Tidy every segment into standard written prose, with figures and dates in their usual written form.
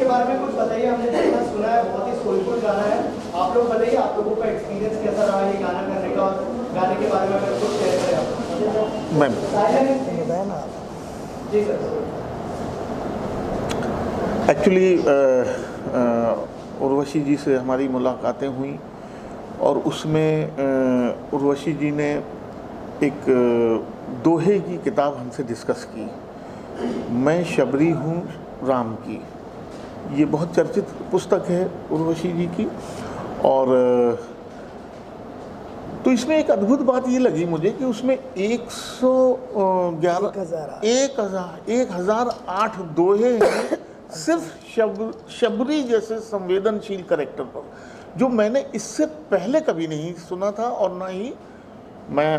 इसके बारे में कुछ बताइए। हमने जितना सुना है बहुत ही सोलफुल गाना है। आप लोग बताइए, आप लोगों का एक्सपीरियंस कैसा रहा ये गाना करने का, और गाने के बारे में अगर कुछ शेयर करें आप। मैम जी सर। एक्चुअली उर्वशी जी से हमारी मुलाकातें हुई और उसमें उर्वशी जी ने एक दोहे की किताब हमसे डिस्कस की, मैं शबरी हूँ राम की। ये बहुत चर्चित पुस्तक है उर्वशी जी की। और तो इसमें एक अद्भुत बात ये लगी मुझे कि उसमें 1008 दोहे हैं सिर्फ शबरी जैसे संवेदनशील कैरेक्टर पर, जो मैंने इससे पहले कभी नहीं सुना था। और ना ही मैं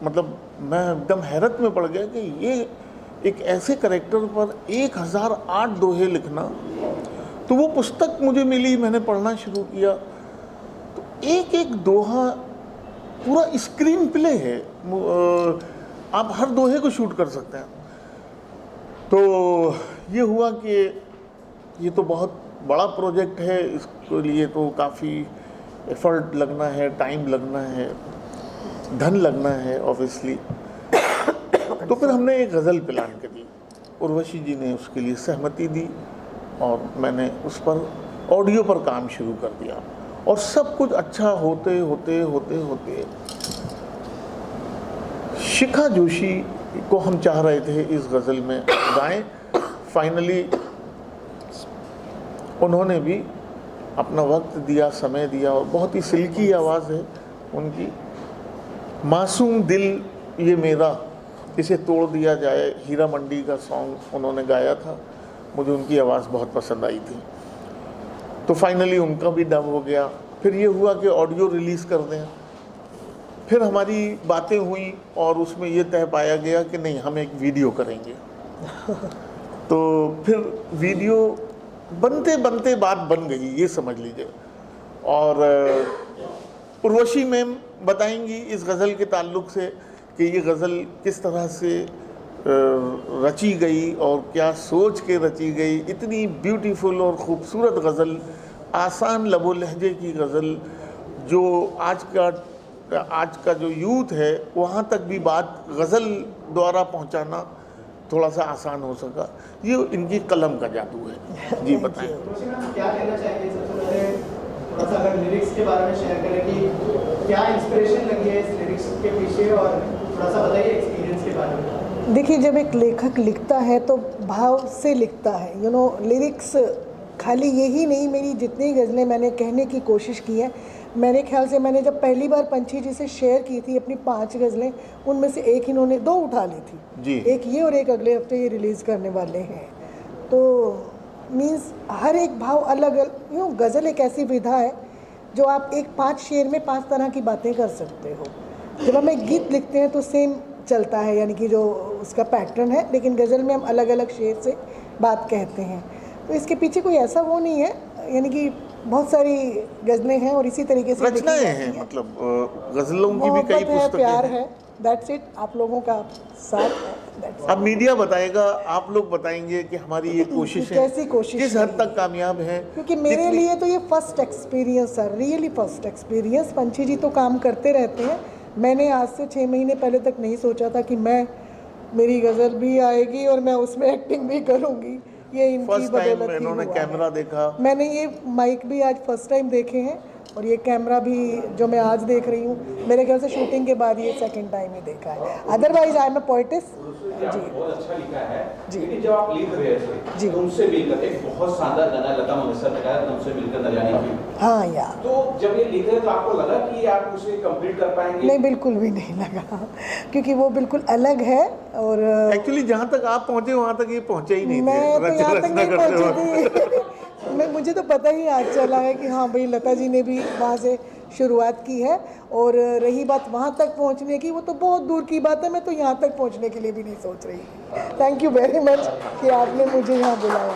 एकदम हैरत में पड़ गया कि ये एक ऐसे कैरेक्टर पर 1008 दोहे लिखना। तो वो पुस्तक मुझे मिली, मैंने पढ़ना शुरू किया, तो एक एक दोहा पूरा स्क्रीन प्ले है। आप हर दोहे को शूट कर सकते हैं। तो ये हुआ कि ये तो बहुत बड़ा प्रोजेक्ट है, इसके लिए तो काफ़ी एफर्ट लगना है, टाइम लगना है, धन लगना है ऑब्वियसली। तो फिर हमने एक गज़ल प्लान करी, उर्वशी जी ने उसके लिए सहमति दी और मैंने उस पर ऑडियो पर काम शुरू कर दिया। और सब कुछ अच्छा होते होते होते होते शिखा जोशी को हम चाह रहे थे इस गज़ल में गाएं। फाइनली उन्होंने भी अपना वक्त दिया, समय दिया, और बहुत ही सिल्की आवाज़ है उनकी। मासूम दिल ये मेरा, इसे तोड़ दिया जाए, हीरा मंडी का सॉन्ग उन्होंने गाया था। मुझे उनकी आवाज़ बहुत पसंद आई थी। तो फाइनली उनका भी डब हो गया। फिर ये हुआ कि ऑडियो रिलीज़ कर दें। फिर हमारी बातें हुई और उसमें ये तय पाया गया कि नहीं, हम एक वीडियो करेंगे। तो फिर वीडियो बनते बनते बात बन गई, ये समझ लीजिए। और उर्वशी मैम बताएंगी इस गज़ल के ताल्लुक़ से कि ये गज़ल किस तरह से रची गई और क्या सोच के रची गई। इतनी ब्यूटीफुल और ख़ूबसूरत गज़ल, आसान लबो लहजे की गज़ल, जो आज का जो यूथ है वहाँ तक भी बात गज़ल द्वारा पहुँचाना थोड़ा सा आसान हो सका। ये इनकी कलम का जादू है। जी बताएं। क्या कहना चाहेंगे सबसे पहले, थोड़ा सा अगर लिरिक्स के बारे में शेयर करें कि क्या इंस्पिरेशन लगी है इस लिरिक्स के पीछे, और थोड़ा सा बताइए एक्सपीरियंस के बारे में। देखिए, जब एक लेखक लिखता है तो भाव से लिखता है। लिरिक्स खाली यही नहीं, मेरी जितनी गज़लें मैंने कहने की कोशिश की है, मेरे ख्याल से मैंने जब पहली बार पंछी जी से शेयर की थी अपनी 5 गज़लें, उनमें से एक इन्होंने 2 उठा ली थी जी। एक ये और एक अगले हफ्ते ये रिलीज़ करने वाले हैं। तो मीन्स हर एक भाव अलग अलग। गज़ल एक ऐसी विधा है जो आप एक 5 शेर में 5 तरह की बातें कर सकते हो। जब हम एक गीत लिखते हैं तो सेम चलता है, यानी कि जो उसका पैटर्न है, लेकिन गज़ल में हम अलग अलग शेर से बात कहते हैं। तो इसके पीछे कोई ऐसा वो नहीं है, यानी कि बहुत सारी गज़लें हैं और इसी तरीके से रचनाएं हैं। मतलब गज़लों की भी कई पुस्तकें प्यार है। That's it. आप लोगों का साथ है। अब मीडिया बताएगा, आप लोग बताएंगे कि हमारी ये कोशिश है कैसी कोशिश किस हद तक कामयाब है। क्योंकि मेरे लिए तो ये फर्स्ट एक्सपीरियंस है, रियली फर्स्ट एक्सपीरियंस। पंछी जी तो काम करते रहते हैं, मैंने आज से 6 महीने पहले तक नहीं सोचा था कि मेरी गज़ल भी आएगी और मैं उसमें एक्टिंग भी करूँगी। ये इनकी बदौलत ही इन्होंने हुआ कैमरा है। देखा, मैंने ये माइक भी आज फर्स्ट टाइम देखे हैं, और ये कैमरा भी जो मैं आज देख रही हूँ, मेरे ख्याल से शूटिंग के बाद ये सेकंड टाइम ही देखा है। Otherwise I am a poetess. जी बहुत अच्छा लिखा है जी। लेकिन जब आप लिख रहे थे जी। तुमसे मिलकर, एक बहुत शानदार गाना लता मंगेशकर ने गाया, तुमसे मिलकर न जाने क्यों। हाँ यार, तो जब ये लिख रहे तो आपको लगा कि आप उसे कंप्लीट कर पाएंगे? नहीं, बिल्कुल भी नहीं लगा, क्योंकि वो बिल्कुल अलग है। और एक्चुअली जहाँ तक आप पहुँचे वहाँ तक ये पहुँचे ही नहीं मैं थे। तो यहाँ तक नहीं पहुँची थी। मुझे तो पता ही आज चला है कि हाँ भाई, लता जी ने भी वहाँ से शुरुआत की है। और रही बात वहाँ तक पहुँचने की, वो तो बहुत दूर की बात है। मैं तो यहाँ तक पहुँचने के लिए भी नहीं सोच रही। थैंक यू वेरी मच कि आपने मुझे यहाँ बुलाया।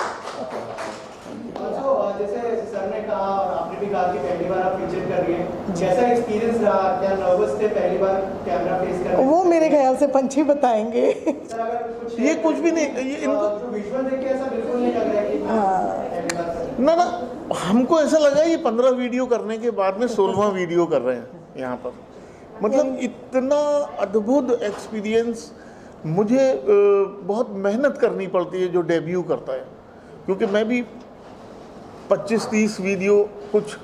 जैसे सर ने कहा और आपने भी कहा कि पहली बार आप फीचर कर रही हैं, कैसा एक्सपीरियंस रहा? क्या नर्वस थे पहली बार कैमरा फेस करने? वो मेरे ख्याल से पंछी बताएंगे। सर अगर कुछ ये कुछ भी नहीं, ये इनको जो विजुअल देख के ऐसा बिल्कुल नहीं लग रहा है कि पहली बार हमको ऐसा लगा ये 15 वीडियो करने के बाद में 16वां वीडियो कर रहे हैं यहाँ पर। मतलब इतना अद्भुत एक्सपीरियंस। मुझे बहुत मेहनत करनी पड़ती है जो डेब्यू करता है, क्योंकि मैं भी 25-30 वीडियो कुछ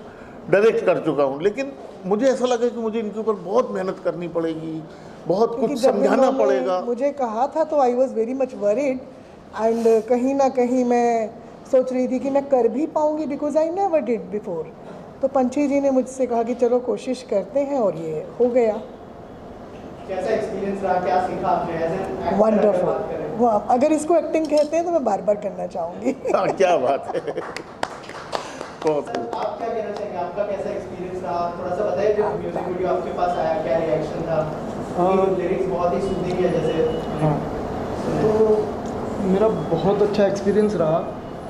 डायरेक्ट कर चुका हूँ, लेकिन मुझे ऐसा लगा कि मुझे इनके ऊपर बहुत मेहनत करनी पड़ेगी, बहुत क्योंकि कुछ जब समझाना इन्होंने पड़ेगा। मुझे कहा था तो I was very much worried, and कहीं ना कहीं मैं सोच रही थी कि मैं कर भी पाऊंगी, because I never did before. तो पंछी जी ने मुझसे कहा कि चलो कोशिश करते हैं, और ये हो गया। कैसा एक्सपीरियंस रहा, क्या सीखा आपने एज एन एक्टर? वंडरफुल। वाह, अगर इसको एक्टिंग कहते हैं तो मैं बार बार करना चाहूँगी। हाँ, क्या बात है। बहुत सर, आप क्या कहना चाहेंगे, आपका कैसा एक्सपीरियंस रहा? थोड़ा सा बताइए, जब म्यूजिक वीडियो आपके पास आया क्या रिएक्शन था? लिरिक्स बहुत ही सूदिंग है जैसे। हाँ, तो मेरा बहुत अच्छा एक्सपीरियंस रहा।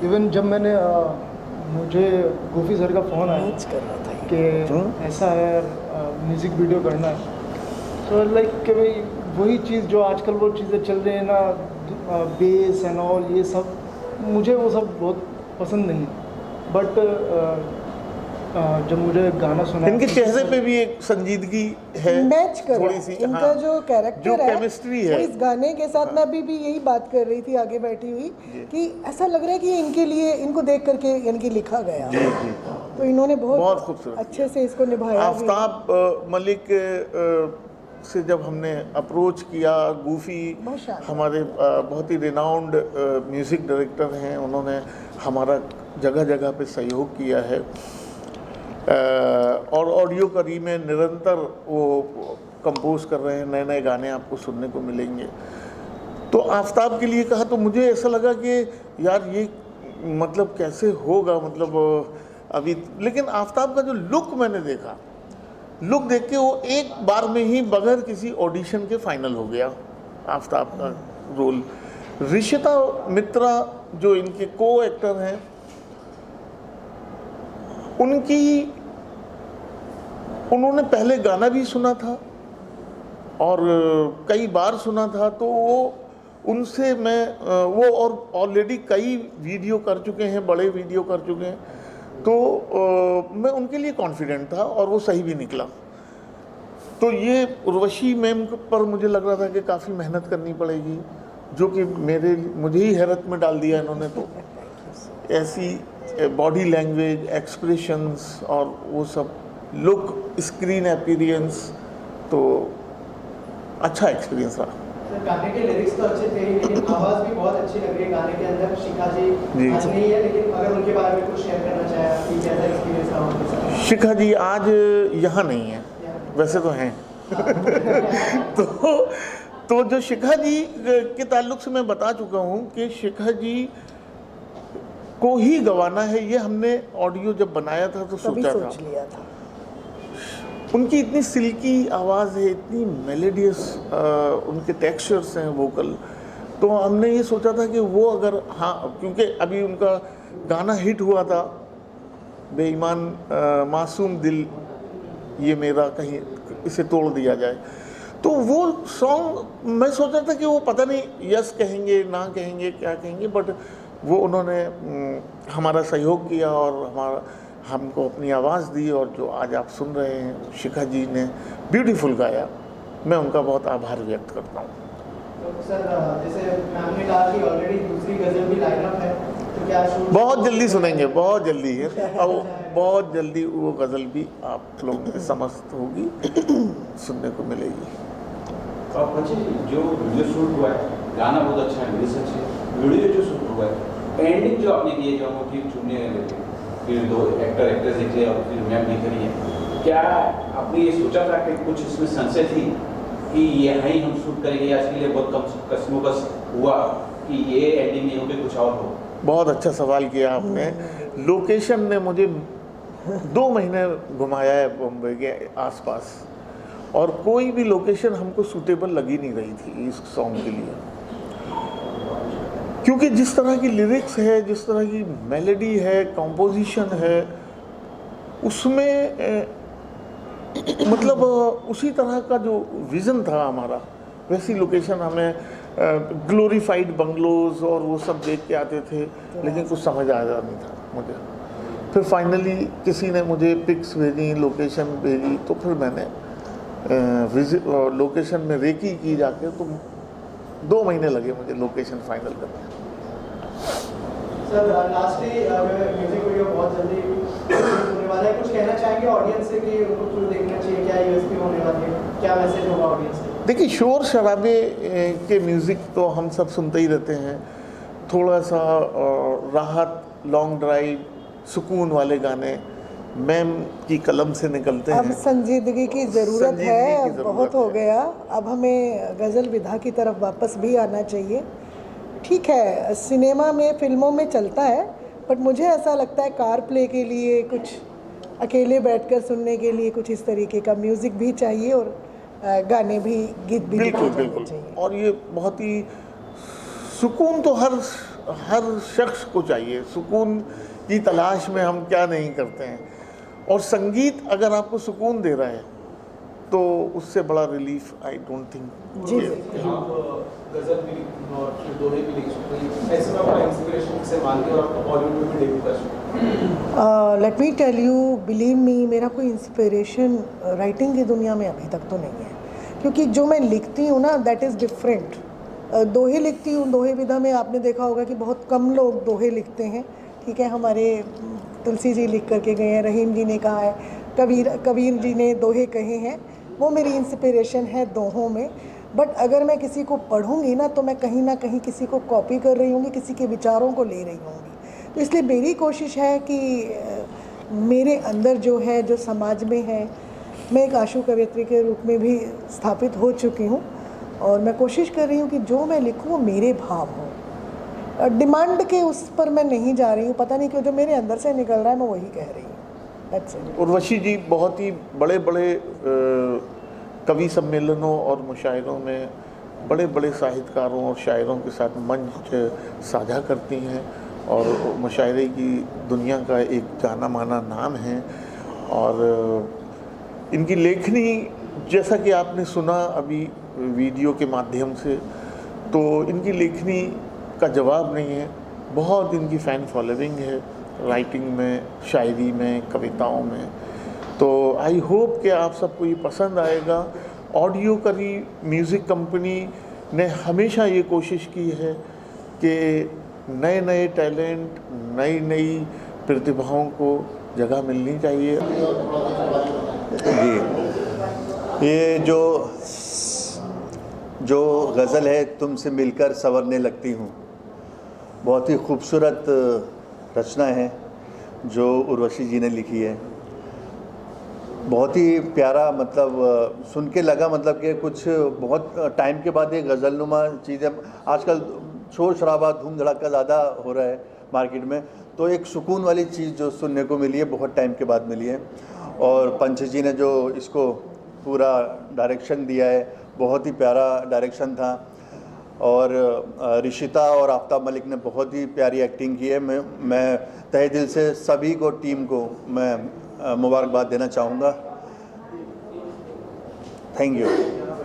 इवन जब मैंने मुझे गोफी सर का फ़ोन आया कि ऐसा है म्यूज़िक वीडियो करना है, तो लाइक कि भाई वही चीज़ जो आजकल वो चीज़ें चल रही है ना, बेस एंड ऑल, ये सब मुझे वो सब बहुत पसंद नहीं। बट जब मुझे गाना सुना, इनके चेहरे पे भी एक संजीदगी है, मैच कर थोड़ी सी। इनका हाँ, जो कैरेक्टर जो है, केमिस्ट्री वो है इस गाने के साथ। मैं अभी भी यही बात कर रही थी आगे बैठी हुई कि ऐसा लग रहा है कि ये इनके लिए, इनको देख करके इनकी लिखा गया। जी जी। तो इन्होंने बहुत बहुत खूबसूरत अच्छे से इसको निभाया भी। आफ्ताब मलिक से जब हमने अप्रोच किया, गूफी माशाअल्लाह। हमारे बहुत ही रिनाउंड म्यूज़िक डायरेक्टर हैं, उन्होंने हमारा जगह जगह पे सहयोग किया है, और ऑडियो करी में निरंतर वो कंपोज कर रहे हैं, नए नए गाने आपको सुनने को मिलेंगे। तो आफ्ताब के लिए कहा तो मुझे ऐसा लगा कि यार ये मतलब कैसे होगा, मतलब अभी। लेकिन आफ्ताब का जो लुक मैंने देखा, लुक देख के वो एक बार में ही बगैर किसी ऑडिशन के फाइनल हो गया आफ्ताब का रोल। ऋषिता मित्रा जो इनके को एक्टर हैं, उन्होंने पहले गाना भी सुना था और कई बार सुना था, तो वो उनसे मैं वो और ऑलरेडी कई वीडियो कर चुके हैं, बड़े वीडियो कर चुके हैं, तो मैं उनके लिए कॉन्फिडेंट था और वो सही भी निकला। तो ये उर्वशी मैम पर मुझे लग रहा था कि काफ़ी मेहनत करनी पड़ेगी, जो कि मुझे ही हैरत में डाल दिया इन्होंने। तो ऐसी बॉडी लैंग्वेज, एक्सप्रेशंस और वो सब लुक, स्क्रीन अपीयरेंस, तो अच्छा एक्सपीरियंस रहा। सर, गाने के लिरिक्स तो अच्छे थे ही, लेकिन आवाज़ भी बहुत अच्छी लग रही है गाने के अंदर। शिखा जी आज नहीं है, लेकिन अगर उनके बारे में कुछ शेयर करना चाहे कि कैसा एक्सपीरियंस रहा उनके साथ? शिखा जी आज यहाँ नहीं है, वैसे तो हैं। तो जो शिखा जी के ताल्लुक से मैं बता चुका हूँ कि शिखा जी को ही गवाना है, ये हमने ऑडियो जब बनाया था तो सोचा लिया था। उनकी इतनी सिल्की आवाज़ है, इतनी मेलोडियस उनके टेक्सचर्स हैं वोकल, तो हमने ये सोचा था कि वो अगर, हाँ, क्योंकि अभी उनका गाना हिट हुआ था बेईमान, मासूम दिल ये मेरा, कहीं इसे तोड़ दिया जाए, तो वो सॉन्ग मैं सोचा था कि वो पता नहीं यस कहेंगे ना कहेंगे क्या कहेंगे, बट वो उन्होंने हमारा सहयोग किया और हमको अपनी आवाज़ दी, और जो आज आप सुन रहे हैं शिखा जी ने ब्यूटीफुल गाया। मैं उनका बहुत आभार व्यक्त करता हूँ। तो सर, जैसे मैम ने कहा कि ऑलरेडी दूसरी गज़ल भी लाइनअप है, तो क्या शूट बहुत जल्दी सुनेंगे, बहुत जल्दी है, और बहुत जल्दी वो गज़ल भी आप लोगों के समस्त होगी, सुनने को मिलेगी। और बच्चे जो वीडियो शूट हुआ है, गाना बहुत अच्छा है, लिरिक्स अच्छे हैं, वीडियो जो शूट हुआ है, एंडिंग जो आपने की है, जो हम ठीक चुनने लगे, फिर दो एक्टर एक्ट्रेस दिख रहे और फिर मैम दिख रही है, क्या आपने ये सोचा था कि कुछ इसमें संशय थी कि यहाँ ही हम शूट करेंगे, या इसके लिए बहुत कम कस्मोकस हुआ कि ये एंडिंग नहीं होगी, कुछ और हो? बहुत अच्छा सवाल किया आपने। लोकेशन ने मुझे 2 महीने घुमाया है बॉम्बे के आसपास, और कोई भी लोकेशन हमको सूटेबल लगी नहीं रही थी इस सॉन्ग के लिए, क्योंकि जिस तरह की लिरिक्स है, जिस तरह की मेलोडी है, कंपोजिशन है, उसमें मतलब उसी तरह का जो विज़न था हमारा, वैसी लोकेशन हमें ग्लोरीफाइड बंगलोज और वो सब देख के आते थे, लेकिन कुछ समझ आ रहा नहीं था मुझे। फिर फाइनली किसी ने मुझे पिक्स भेजी, लोकेशन भेजी, तो फिर मैंने लोकेशन में रेकी की जाके, तो 2 महीने लगे मुझे लोकेशन फाइनल करने। सर लास्टली म्यूजिक वीडियो बहुत जल्दी होने वाला है, कुछ कहना चाहेंगे ऑडियंस से कि उनको क्यों देखना चाहिए, क्या यूएसपी होने वाली है, क्या मैसेज होगा ऑडियंस से? देखिए, शोर शराबे के म्यूज़िक तो हम सब सुनते ही रहते हैं। थोड़ा सा राहत, लॉन्ग ड्राइव, सुकून वाले गाने मैम की कलम से निकलते हैं। अब संजीदगी की ज़रूरत संजीदगी है, की अब ज़रूरत बहुत हो है। गया। अब हमें गज़ल विधा की तरफ वापस भी आना चाहिए। ठीक है, सिनेमा में, फिल्मों में चलता है, बट मुझे ऐसा लगता है कार प्ले के लिए, कुछ अकेले बैठकर सुनने के लिए कुछ इस तरीके का म्यूज़िक भी चाहिए, और गाने भी, गीत भी लिखे बिल्कुल जाने बिल्कुल। चाहिए। और ये बहुत ही सुकून तो हर शख्स को चाहिए। सुकून की तलाश में हम क्या नहीं करते हैं, और संगीत अगर आपको सुकून दे रहा है तो उससे बड़ा रिलीफ आई डोंट थिंक। जी गजल भी और फिर दोहे भी लिख चुके हैं, ऐसे में अपना इंस्पिरेशन से मानते और आपको बॉलीवुड में भी डेब्यू कर चुके हैं। Let me tell you, believe me, मेरा कोई इंस्पिरेशन राइटिंग की दुनिया में अभी तक तो नहीं है, क्योंकि जो मैं लिखती हूँ ना, दैट इज़ डिफरेंट। दोहे लिखती हूँ, दोहे विधा में आपने देखा होगा कि बहुत कम लोग दोहे लिखते हैं। ठीक है, हमारे तुलसी जी लिख करके गए हैं, रहीम जी ने कहा है, कबीर जी ने दोहे कहे हैं, वो मेरी इंस्पिरेशन है दोहों में। बट अगर मैं किसी को पढ़ूंगी ना, तो मैं कहीं ना कहीं किसी को कॉपी कर रही होंगी, किसी के विचारों को ले रही होंगी। तो इसलिए मेरी कोशिश है कि मेरे अंदर जो है, जो समाज में है, मैं एक आशु कवयित्री के रूप में भी स्थापित हो चुकी हूँ, और मैं कोशिश कर रही हूँ कि जो मैं लिखूँ वो मेरे भाव हों। डिमांड के उस पर मैं नहीं जा रही हूँ, पता नहीं क्यों, जो मेरे अंदर से निकल रहा है मैं वही कह रही हूँ। That's it. उर्वशी जी बहुत ही बड़े बड़े कवि सम्मेलनों और मुशायरों में बड़े बड़े साहित्यकारों और शायरों के साथ मंच साझा करती हैं, और मुशायरे की दुनिया का एक जाना माना नाम है। और इनकी लेखनी, जैसा कि आपने सुना अभी वीडियो के माध्यम से, तो इनकी लेखनी का जवाब नहीं है। बहुत इनकी फ़ैन फॉलोइंग है, राइटिंग में, शायरी में, कविताओं में। तो आई होप कि आप सबको ये पसंद आएगा। ऑडियो करी म्यूज़िक कंपनी ने हमेशा ये कोशिश की है कि नए नए टैलेंट, नई नई प्रतिभाओं को जगह मिलनी चाहिए। जी, ये जो गज़ल है, तुमसे मिलकर संवरने लगती हूँ, बहुत ही खूबसूरत रचना है जो उर्वशी जी ने लिखी है। बहुत ही प्यारा, मतलब सुन के लगा मतलब कि कुछ बहुत टाइम के बाद ये गज़लनुमा चीज़ें, आजकल शोर शराबा धूम धड़ाका ज़्यादा हो रहा है मार्केट में, तो एक सुकून वाली चीज़ जो सुनने को मिली है, बहुत टाइम के बाद मिली है। और पंच जी ने जो इसको पूरा डायरेक्शन दिया है, बहुत ही प्यारा डायरेक्शन था। और ऋषिता और आफ्ताब मलिक ने बहुत ही प्यारी एक्टिंग की है। मैं तहे दिल से सभी को, टीम को मैं मुबारकबाद देना चाहूँगा। Thank you. सर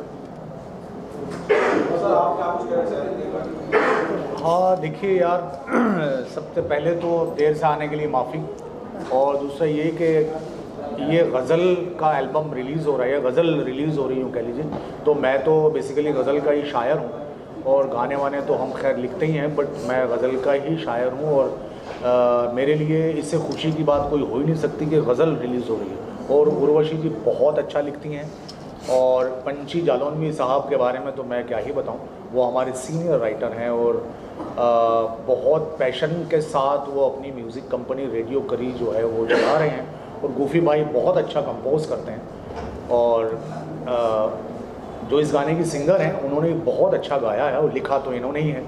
आप क्या कुछ कहना चाहेंगे? हाँ देखिए यार, सबसे पहले तो देर से आने के लिए माफ़ी, और दूसरा ये कि ये गज़ल का एल्बम रिलीज़ हो रहा है, गज़ल रिलीज़ हो रही हूँ कह लीजिए। तो मैं तो बेसिकली गज़ल का ही शायर हूँ, और गाने वाने तो हम खैर लिखते ही हैं, बट मैं गज़ल का ही शायर हूँ। और मेरे लिए इससे खुशी की बात कोई हो ही नहीं सकती कि गज़ल रिलीज़ हो रही है। और उर्वशी जी बहुत अच्छा लिखती हैं, और पंची जालौनवी साहब के बारे में तो मैं क्या ही बताऊं, वो हमारे सीनियर राइटर हैं, और बहुत पैशन के साथ वो अपनी म्यूज़िक कंपनी रेडियो करी जो है वो चला रहे हैं। और गोफी भाई बहुत अच्छा कंपोज करते हैं, और जो इस गाने की सिंगर हैं उन्होंने बहुत अच्छा गाया है, और लिखा तो इन्होंने ही है,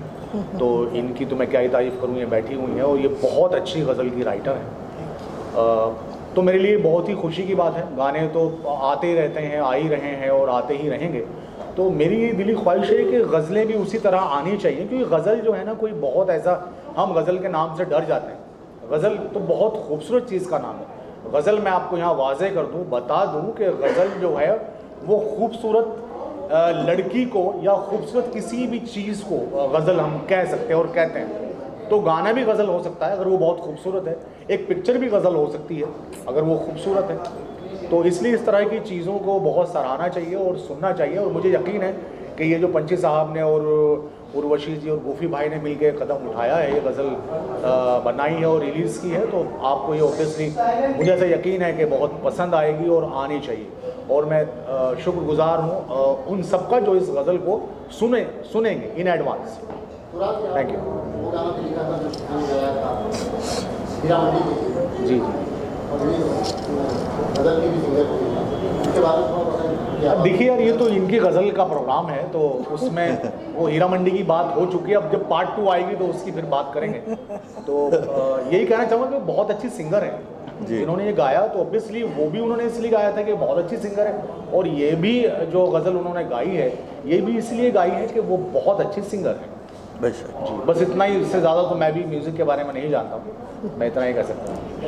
तो इनकी तो मैं क्या ही तारीफ़ करूँ, ये बैठी हुई हैं और ये बहुत अच्छी गज़ल की राइटर हैं। तो मेरे लिए बहुत ही खुशी की बात है। गाने तो आते ही रहते हैं, आ ही रहे हैं और आते ही रहेंगे। तो मेरी ये दिली ख्वाहिश है कि गज़लें भी उसी तरह आनी चाहिए, क्योंकि गज़ल जो है ना, कोई बहुत ऐसा, हम गज़ल के नाम से डर जाते हैं। गज़ल तो बहुत खूबसूरत चीज़ का नाम है। गज़ल मैं आपको यहाँ वाज़े कर दूँ, बता दूँ कि गज़ल जो है वो खूबसूरत लड़की को या खूबसूरत किसी भी चीज़ को गज़ल हम कह सकते हैं और कहते हैं। तो गाना भी गज़ल हो सकता है अगर वो बहुत खूबसूरत है, एक पिक्चर भी गज़ल हो सकती है अगर वो खूबसूरत है। तो इसलिए इस तरह की चीज़ों को बहुत सराहना चाहिए और सुनना चाहिए। और मुझे यकीन है कि ये जो पंची साहब ने और उर्वशी जी और गोफी भाई ने मिलकर कदम उठाया है, ये गज़ल बनाई है और रिलीज़ की है, तो आपको ये ऑब्वियसली मुझे ऐसा यकीन है कि बहुत पसंद आएगी और आनी चाहिए। और मैं शुक्रगुजार हूँ उन सबका जो इस गज़ल को सुनेंगे इन एडवांस। Thank you. जी देखिए यार, ये तो इनकी गज़ल का प्रोग्राम है, तो उसमें वो हीरा मंडी की बात हो चुकी है। अब जब पार्ट 2 आएगी तो उसकी फिर बात करेंगे। तो यही कहना चाहूँगा कि बहुत अच्छी सिंगर है जिन्होंने ये गाया, तो ऑब्वियसली वो भी उन्होंने इसलिए गाया था कि बहुत अच्छी सिंगर है, और ये भी जो गज़ल उन्होंने गाई है ये भी इसलिए गाई है कि वो बहुत अच्छी सिंगर है। बेशक। बस इतना ही, इससे ज़्यादा तो मैं भी म्यूज़िक के बारे में नहीं जानता हूँ, मैं इतना ही कह सकता हूँ।